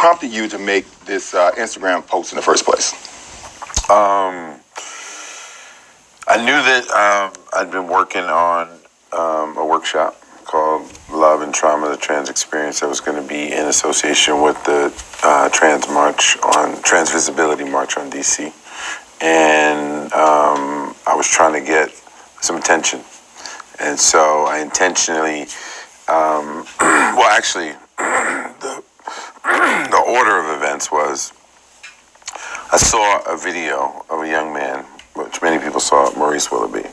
prompted you to make this Instagram post in the first place? I knew that I'd been working on a workshop called Love and Trauma, the Trans Experience, that was going to be in association with the Trans Visibility March on DC. And I was trying to get some attention. And so I intentionally, the order of events was, I saw a video of a young man, which many people saw, Maurice Willoughby.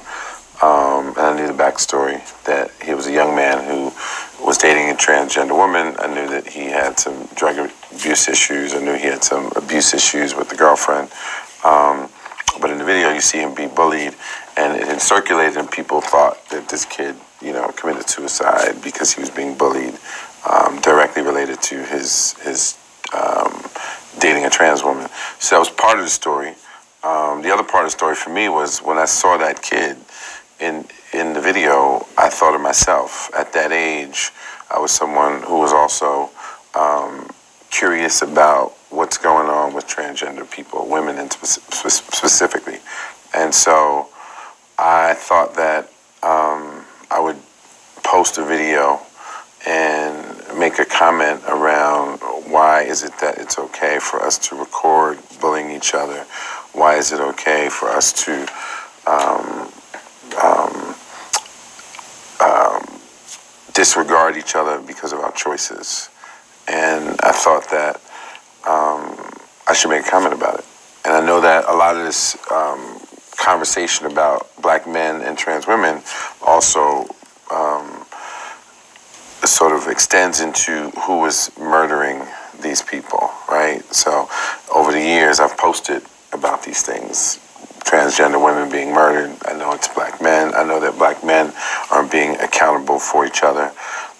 And I knew the backstory, that he was a young man who was dating a transgender woman. I knew that he had some drug abuse issues. I knew he had some abuse issues with the girlfriend. But in the video, you see him be bullied, and it had circulated, and people thought that this kid, committed suicide because he was being bullied, directly related to his dating a trans woman. So that was part of the story. The other part of the story for me was when I saw that kid in the video, I thought of myself. At that age, I was someone who was also curious about what's going on with transgender people, women specifically. And so I thought that I would post a video and make a comment around why is it that it's okay for us to record bullying each other? Why is it okay for us to disregard each other because of our choices? And I thought that I should make a comment about it. And I know that a lot of this conversation about black men and trans women also sort of extends into who is murdering these people, right? So over the years, I've posted about these things. Transgender women being murdered. I know it's black men. I know that black men aren't being accountable for each other.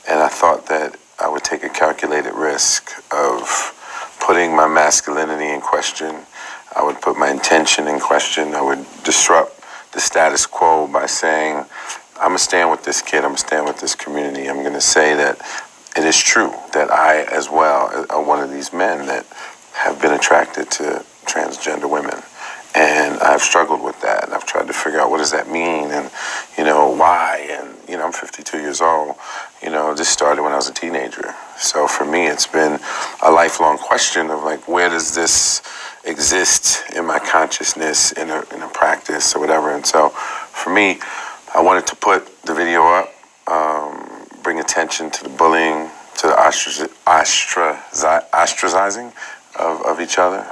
And I thought that I would take a calculated risk of putting my masculinity in question. I would put my intention in question. I would disrupt the status quo by saying, I'm going to stand with this kid. I'm going to stand with this community. I'm going to say that it is true that I, as well, are one of these men that have been attracted to transgender women. And I've struggled with that, and I've tried to figure out what does that mean, and, why. And, I'm 52 years old. This started when I was a teenager. So for me, it's been a lifelong question of, where does this exist in my consciousness, in a practice or whatever. And so for me, I wanted to put the video up, bring attention to the bullying, to the ostracizing of each other,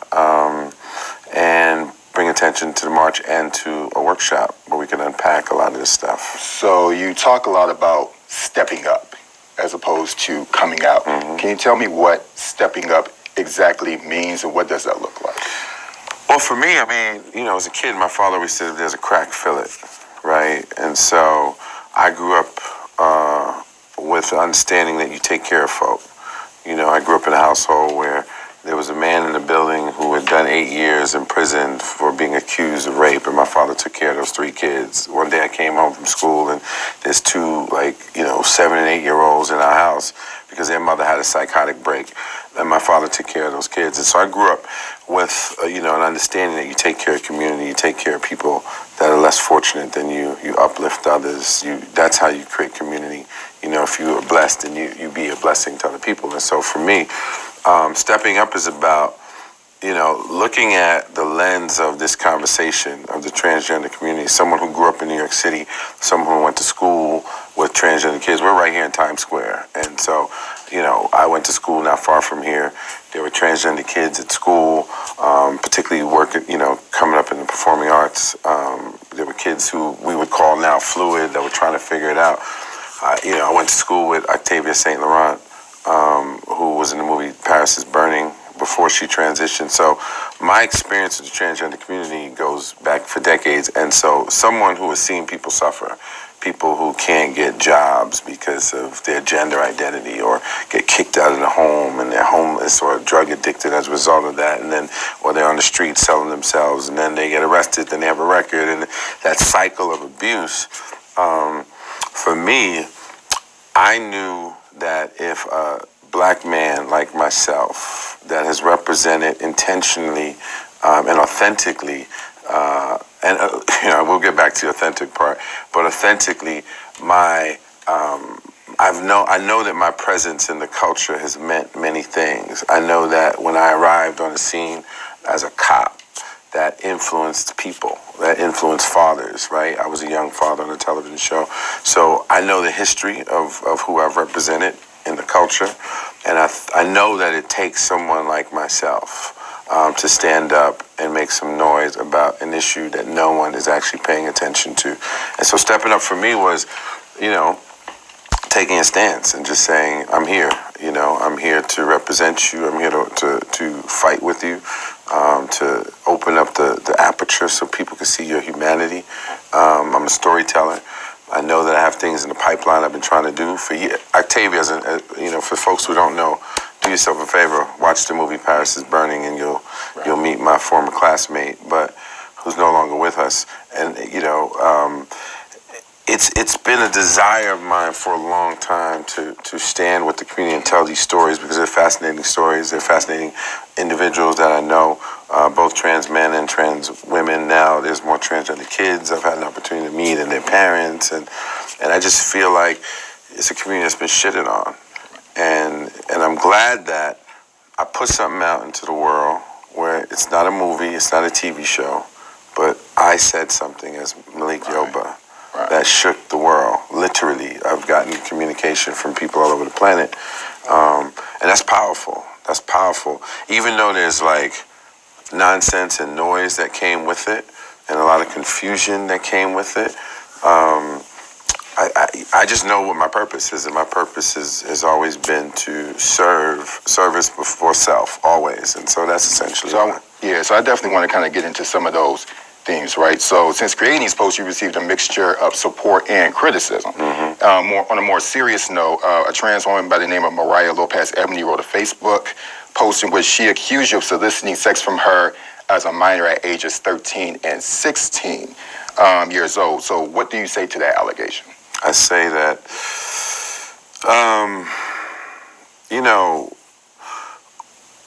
and bring attention to the march and to a workshop where we can unpack a lot of this stuff. So you talk a lot about stepping up as opposed to coming out. Mm-hmm. Can you tell me what stepping up exactly means, and what does that look like? Well, for me, as a kid, my father always said, if there's a crack, fill it, right? And so I grew up with the understanding that you take care of folk. I grew up in a household where there was a man in the building who had done 8 years in prison for being accused of rape, and my father took care of those 3 kids. One day I came home from school, and there's 2, 7 and 8 year olds in our house because their mother had a psychotic break, and my father took care of those kids. And so I grew up with, an understanding that you take care of community, you take care of people that are less fortunate than you, you uplift others, that's how you create community. If you are blessed, then you be a blessing to other people. And so for me, stepping up is about, looking at the lens of this conversation of the transgender community. Someone who grew up in New York City, someone who went to school with transgender kids. We're right here in Times Square. And so, I went to school not far from here. There were transgender kids at school, particularly coming up in the performing arts. There were kids who we would call now fluid that were trying to figure it out. I went to school with Octavia St. Laurent, who was in the movie Paris is Burning before she transitioned. So my experience with the transgender community goes back for decades. And so someone who has seen people suffer, people who can't get jobs because of their gender identity, or get kicked out of the home and they're homeless or drug addicted as a result of that, and then, or they're on the street selling themselves, and then they get arrested, then they have a record, and that cycle of abuse. For me, I knew that if a black man like myself that has represented intentionally and authentically, and we'll get back to the authentic part, but authentically, I know that my presence in the culture has meant many things. I know that when I arrived on the scene as a cop, that influenced people, that influenced fathers, right? I was a young father on a television show. So I know the history of who I've represented in the culture. And I know that it takes someone like myself to stand up and make some noise about an issue that no one is actually paying attention to. And so stepping up for me was, taking a stance and just saying, I'm here. I'm here to represent you. I'm here to fight with you, to open up the aperture so people can see your humanity. I'm a storyteller. I know that I have things in the pipeline I've been trying to do for years. Octavia, for folks who don't know, do yourself a favor, watch the movie Paris is Burning, and you'll meet my former classmate, but who's no longer with us. And it's been a desire of mine for a long time to stand with the community and tell these stories, because they're fascinating stories. They're fascinating individuals that I know, both trans men and trans women. Now there's more transgender kids I've had an opportunity to meet, and their parents, and I just feel like it's a community that's been shitted on, and I'm glad that I put something out into the world where it's not a movie, it's not a TV show, but I said something as Malik Yoba. Right. That shook the world, literally. I've gotten communication from people all over the planet, and that's powerful. That's powerful. Even though there's like nonsense and noise that came with it, and a lot of confusion that came with it, I just know what my purpose is, and my purpose has always been to service before self, always, and so that's essentially. So I definitely want to kind of get into some of those themes, right? So since creating these posts, you received a mixture of support and criticism. Mm-hmm. On a more serious note, a trans woman by the name of Mariah Lopez Ebony wrote a Facebook post in which she accused you of soliciting sex from her as a minor at ages 13 and 16 years old. So what do you say to that allegation? I say that,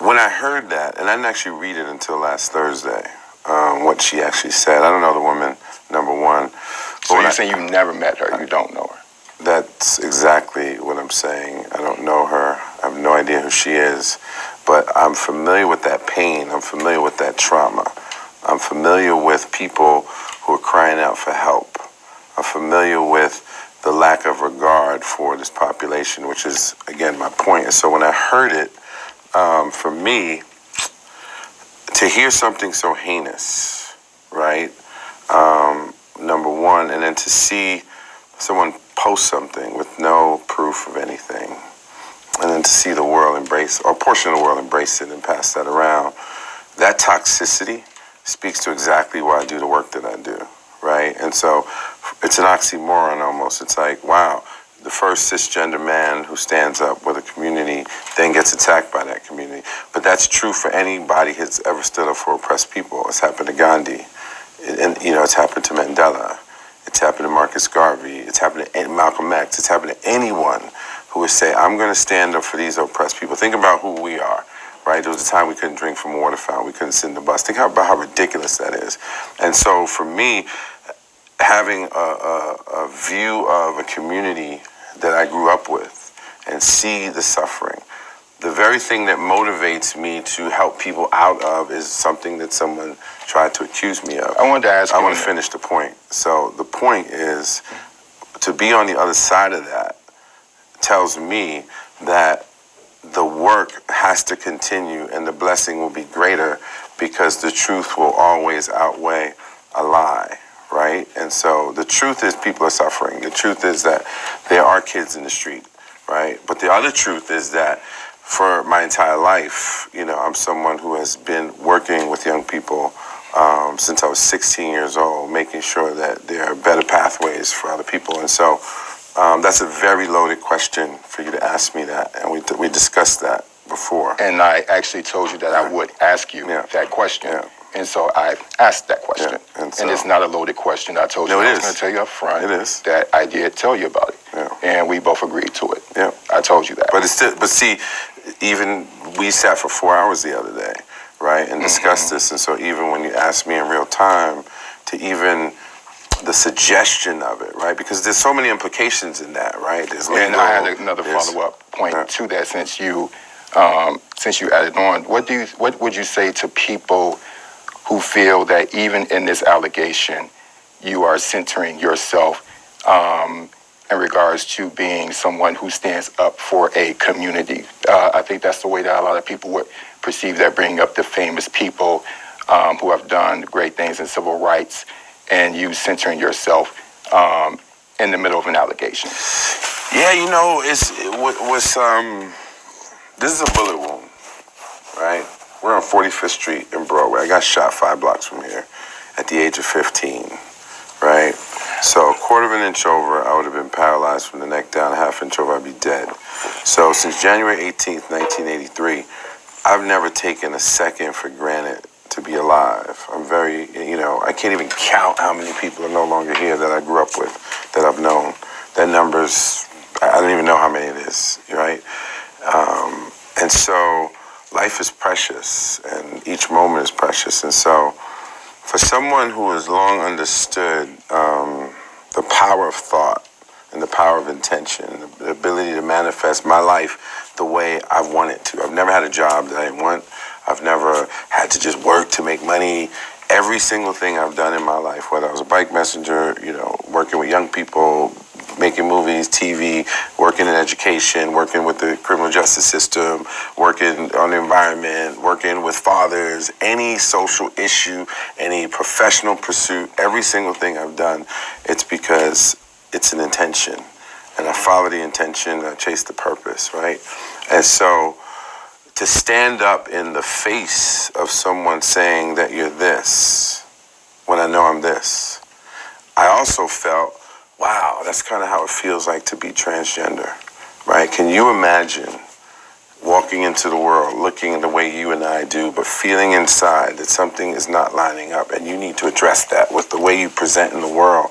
when I heard that, and I didn't actually read it until last Thursday, what she actually said. I don't know the woman, number one. So you're saying you never met her, you don't know her? That's exactly what I'm saying. I don't know her. I have no idea who she is. But I'm familiar with that pain. I'm familiar with that trauma. I'm familiar with people who are crying out for help. I'm familiar with the lack of regard for this population, which is, again, my point. And so when I heard it, for me, to hear something so heinous, right, number one, and then to see someone post something with no proof of anything, and then to see the world embrace, or a portion of the world embrace it and pass that around, that toxicity speaks to exactly why I do the work that I do, right? And so it's an oxymoron almost. It's like, wow, the first cisgender man who stands up with a community then gets attacked by that community. But that's true for anybody who's ever stood up for oppressed people. It's happened to Gandhi, and it's happened to Mandela. It's happened to Marcus Garvey. It's happened to Malcolm X. It's happened to anyone who would say, I'm going to stand up for these oppressed people. Think about who we are, right? There was a time we couldn't drink from a water fountain. We couldn't sit in the bus. Think about how ridiculous that is. And so for me, having a view of a community that I grew up with and see the suffering, the very thing that motivates me to help people out of is something that someone tried to accuse me of. I wanted to ask you. I want to finish the point. So the point is, to be on the other side of that tells me that the work has to continue and the blessing will be greater, because the truth will always outweigh a lie. Right? And so the truth is people are suffering. The truth is that there are kids in the street, right? But the other truth is that for my entire life, I'm someone who has been working with young people since I was 16 years old, making sure that there are better pathways for other people. And so that's a very loaded question for you to ask me that. And we discussed that before. And I actually told you that I would ask you that question. Yeah. And so I asked that question. Yeah, and it's not a loaded question. I told you I was going to tell you up front it is. That I did tell you about it. Yeah. And we both agreed to it. Yeah. I told you that. But it's still, but see, even we sat for 4 hours the other day, right, and discussed this. And so even when you ask me in real time to even the suggestion of it, right, because there's so many implications in that, right? There's legal, and I had another follow-up point to that since you added on. What would you say to people who feel that even in this allegation, you are centering yourself in regards to being someone who stands up for a community? I think that's the way that a lot of people would perceive that, bringing up the famous people who have done great things in civil rights, and you centering yourself in the middle of an allegation. Yeah, you know, this is a bullet wound, right? We're on 45th Street in Broadway. I got shot 5 blocks from here at the age of 15, right? So a quarter of an inch over, I would have been paralyzed from the neck down. A half inch over, I'd be dead. So since January 18th, 1983, I've never taken a second for granted to be alive. I'm very, I can't even count how many people are no longer here that I grew up with, that I've known. That number's, I don't even know how many it is, right? And so life is precious, and each moment is precious. And so for someone who has long understood the power of thought and the power of intention, the ability to manifest my life the way I want it to. I've never had a job that I didn't want. I've never had to just work to make money. Every single thing I've done in my life, whether I was a bike messenger, working with young people, making movies, TV, working in education, working with the criminal justice system, working on the environment, working with fathers, any social issue, any professional pursuit, every single thing I've done, it's because it's an intention. And I follow the intention, I chase the purpose, right? And so to stand up in the face of someone saying that you're this, when I know I'm this, I also felt, wow, that's kind of how it feels like to be transgender, right? Can you imagine walking into the world, looking the way you and I do, but feeling inside that something is not lining up, and you need to address that with the way you present in the world,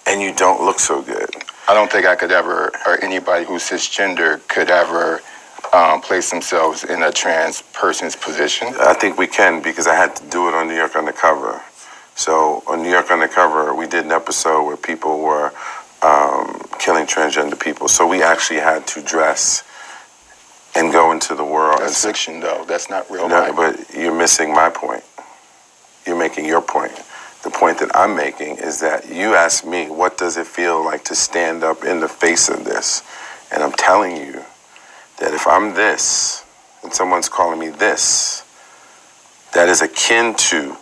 and you don't look so good? I don't think I could ever, or anybody who's cisgender could ever place themselves in a trans person's position. I think we can, because I had to do it on New York Undercover. So on New York Undercover, we did an episode where people were killing transgender people. So we actually had to dress and go into the world. That's fiction, though. That's not real No, life. but you're missing my point. You're making your point. The point that I'm making is that you asked me, what does it feel like to stand up in the face of this? And I'm telling you that if I'm this, and someone's calling me this, that is akin to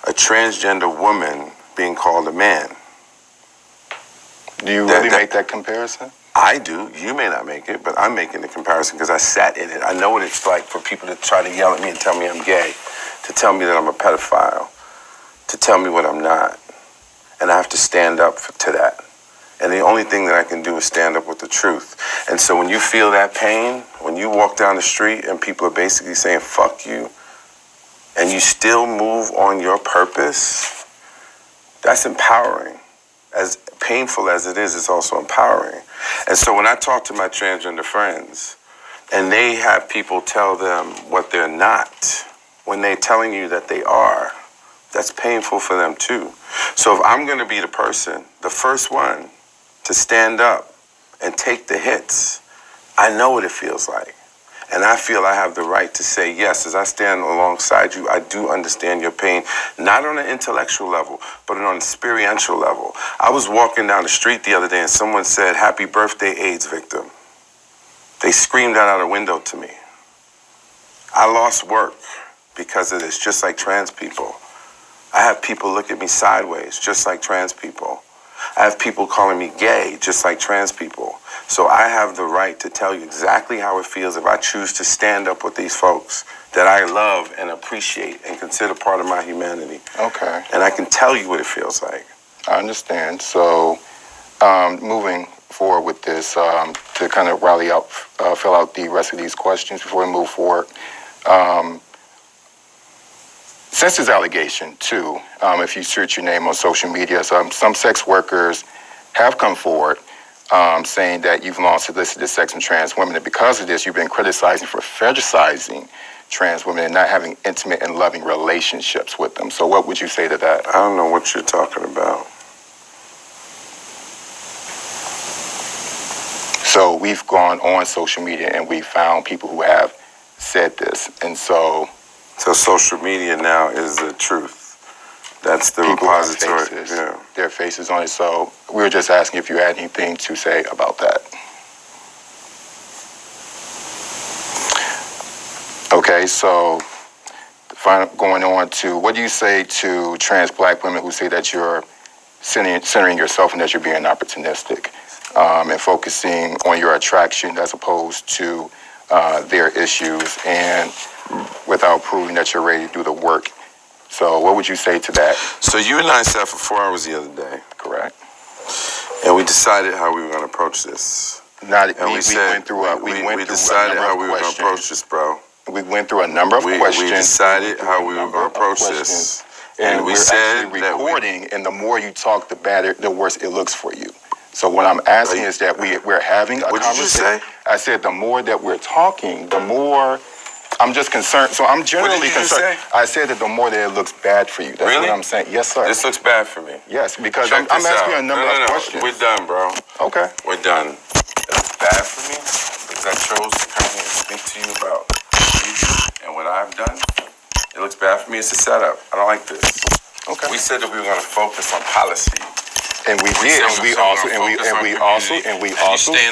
a transgender woman being called a man. Do you really make that comparison? I do. You may not make it, but I'm making the comparison because I sat in it. I know what it's like for people to try to yell at me and tell me I'm gay, to tell me that I'm a pedophile, to tell me what I'm not. And I have to stand up to that. And the only thing that I can do is stand up with the truth. And so when you feel that pain, when you walk down the street and people are basically saying, fuck you, and you still move on your purpose, that's empowering. As painful as it is, it's also empowering. And so when I talk to my transgender friends, and they have people tell them what they're not, when they're telling you that they are, that's painful for them too. So if I'm gonna be the person, the first one, to stand up and take the hits, I know what it feels like. And I feel I have the right to say, yes, as I stand alongside you, I do understand your pain, not on an intellectual level, but on an experiential level. I was walking down the street the other day and someone said, happy birthday, AIDS victim. They screamed that out a window to me. I lost work because of this, just like trans people. I have people look at me sideways, just like trans people. I have people calling me gay, just like trans people. So I have the right to tell you exactly how it feels if I choose to stand up with these folks that I love and appreciate and consider part of my humanity. Okay. And I can tell you what it feels like. I understand. So moving forward with this, to kind of fill out the rest of these questions before we move forward. Since this allegation, too, if you search your name on social media, some sex workers have come forward saying that you've long solicited sex from trans women, and because of this, you've been criticizing for fetishizing trans women and not having intimate and loving relationships with them. So what would you say to that? I don't know what you're talking about. So we've gone on social media and we found people who have said this. And so social media now is the truth. That's the people have repository. faces, Yeah. their faces on it. So we were just asking if you had anything to say about that. Okay, so going on to, what do you say to trans black women who say that you're centering yourself and that you're being opportunistic and focusing on your attraction as opposed to their issues and without proving that you're ready to do the work? So what would you say to that? So you and I sat for 4 hours the other day, Correct. and we decided how we were going to approach this. Not, And we went through a, we decided how we were going to approach this, bro. We went through a number of questions. We decided how we were going to approach this. And we we're said actually that recording, and the more you talk, the better, the worse it looks for you. So what I'm asking is that we're having a What'd you just conversation. say? I said the more that we're talking, the more I'm just concerned. So I'm generally did you just concerned. say? I said that the more that it looks bad for you. That's Really? what I'm saying. Yes, sir. This looks bad for me. Yes, because Check I'm this asking out. you a number of questions. We're done, bro. Okay. We're done. It looks bad for me because I chose to come here and speak to you about you and what I've done. It looks bad for me. It's a setup. I don't like this. Okay. We said that we were going to focus on policy. And we did, and we also stand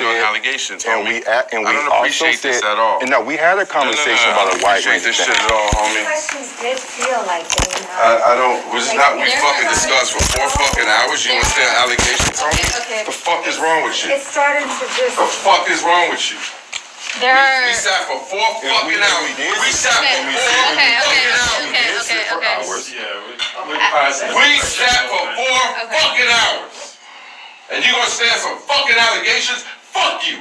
on said, allegations, and homie. we I don't also appreciate said, this at all. and no, we had a conversation about a wide range of this shit things. at all, homie. Questions did feel like they, you know. I don't. Was it not we fucking discussed for 4 fucking hours? You understand allegations, homie? Okay. The fuck is wrong with you? It started to just. The fuck is wrong with you? There are. We sat for 4 fucking hours. We sat for 4 fucking hours. We sat for 4 fucking hours. And you gonna stand some fucking allegations? Fuck you.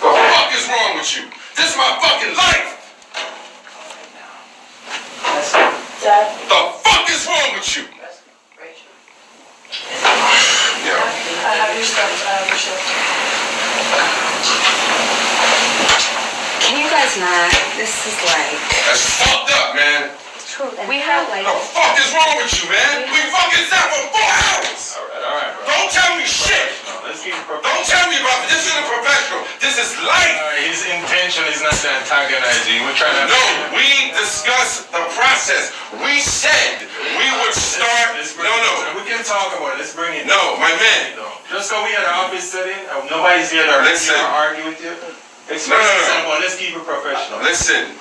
The fuck is wrong with you? This is my fucking life. The fuck is wrong with you? Yeah. Can you guys not? This is like. That's fucked up, man. True. We have like. The fuck is wrong with you, man? We fucking sat for 4 hours. All right, bro. Don't tell me shit. Let's keep it professional. Don't tell me about this. This isn't professional. This is life. His intention is not to antagonize you. We're trying to. No, we discussed the process. We said we would start. No. We can talk about it. Let's bring it. No, my man. Just so we had an office setting, nobody's here to Listen. argue with you. It's No. simple. Let's keep it professional. Listen,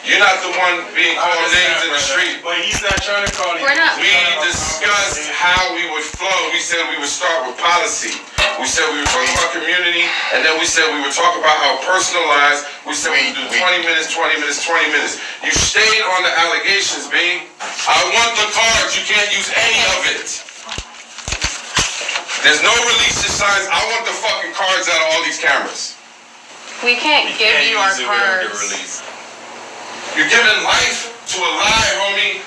you're not the one being called names in the street. But he's not trying to call you. We're not. We discussed how we would flow. We said we would start with policy. We said we would talk about community, and then we said we would talk about our personal lives. We said we would do 20 minutes, 20 minutes, 20 minutes. You stayed on the allegations, B. I want the cards. You can't use any of it. There's no releases signs. I want the fucking cards out of all these cameras. We can't give you our cards. Release. You're giving life to a lie, homie.